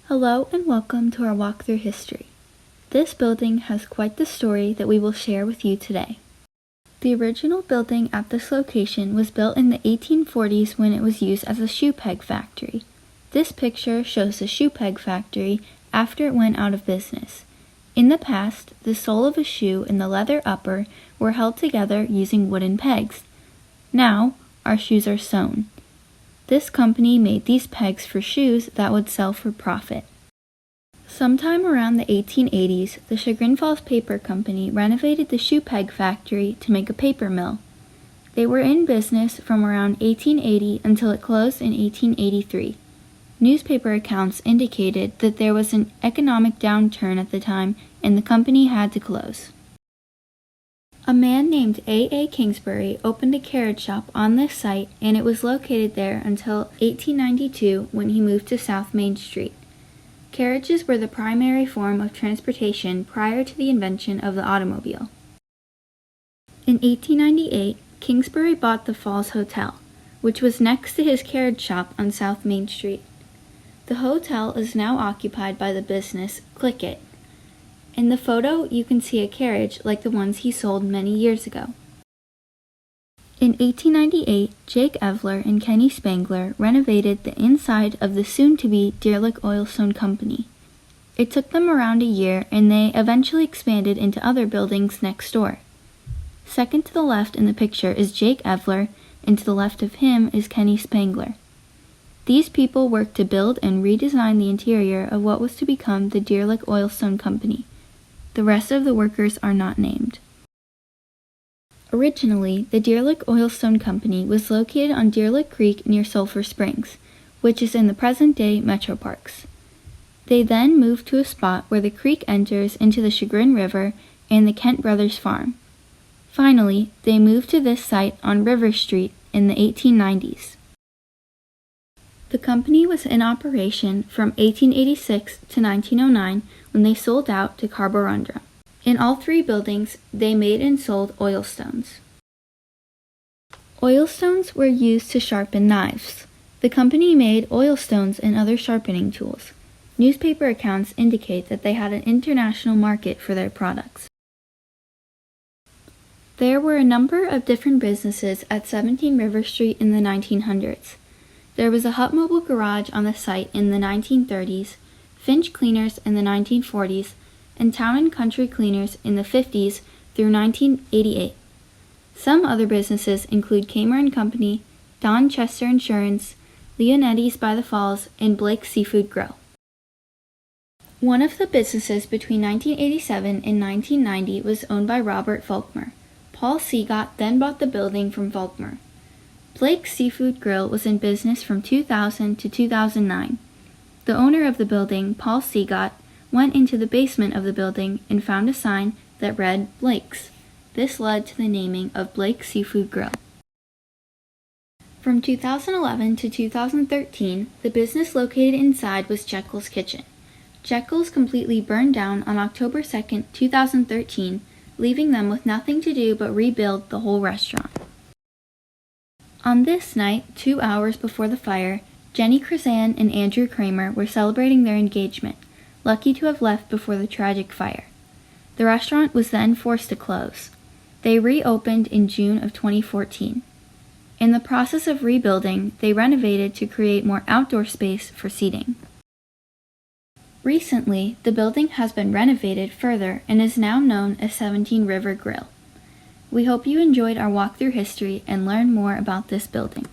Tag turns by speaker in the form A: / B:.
A: Hello and welcome to our walk through history. This building has quite the story that we will share with you today. The original building at this location was built in the 1840s when it was used as a shoe peg factory. This picture shows the shoe peg factory after it went out of business. In the past, the sole of a shoe and the leather upper were held together using wooden pegs. Now, our shoes are sewn. This company made these pegs for shoes that would sell for profit. Sometime around the 1880s, the Chagrin Paper Company renovated the shoe peg factory to make a paper mill. They were in business from around 1880 until it closed in 1883. Newspaper accounts indicated that there was an economic downturn at the time and the company had to close. A man named A. Kingsbury opened a carriage shop on this site, and it was located there until 1892 when he moved to South Main Street. Carriages were the primary form of transportation prior to the invention of the automobile. In 1898, Kingsbury bought the Falls Hotel, which was next to his carriage shop on South Main Street. The hotel is now occupied by the business Click It. In the photo, you can see a carriage like the ones he sold many years ago. In 1898, Jake Evler and Kenny Spangler renovated the inside of the soon-to-be Deerlick Oilstone Company. It took them around a year, and they eventually expanded into other buildings next door. Second to the left in the picture is Jake Evler, and to the left of him is Kenny Spangler. These people worked to build and redesign the interior of what was to become the Deerlick Oilstone Company. The rest of the workers are not named. Originally, the Deerlick Oilstone Company was located on Deerlick Creek near Sulphur Springs, which is in the present-day Metro Parks. They then moved to a spot where the creek enters into the Chagrin River and the Kent Brothers Farm. Finally, they moved to this site on River Street in the 1890s. The company was in operation from 1886 to 1909 when they sold out to Carborundra. In all three buildings, they made and sold oilstones. Oilstones were used to sharpen knives. The company made oilstones and other sharpening tools. Newspaper accounts indicate that they had an international market for their products. There were a number of different businesses at 17 River Street in the 1900s. There was a Hut Mobile garage on the site in the 1930s, Finch Cleaners in the 1940s, and Town and Country Cleaners in the 50s through 1988. Some other businesses include Kamer & Company, Don Chester Insurance, Leonetti's by the Falls, and Blake's Seafood Grill. One of the businesses between 1987 and 1990 was owned by Robert Faulkner. Paul Seagott then bought the building from Faulkner. Blake's Seafood Grill was in business from 2000 to 2009. The owner of the building, Paul Seagott, went into the basement of the building and found a sign that read Blake's. This led to the naming of Blake's Seafood Grill. From 2011 to 2013, the business located inside was Jekyll's Kitchen. Jekyll's completely burned down on October 2, 2013, leaving them with nothing to do but rebuild the whole restaurant. On this night, 2 hours before the fire, Jenny Krazan and Andrew Kramer were celebrating their engagement, lucky to have left before the tragic fire. The restaurant was then forced to close. They reopened in June of 2014. In the process of rebuilding, they renovated to create more outdoor space for seating. Recently, the building has been renovated further and is now known as 17 River Grill. We hope you enjoyed our walk through history and learned more about this building.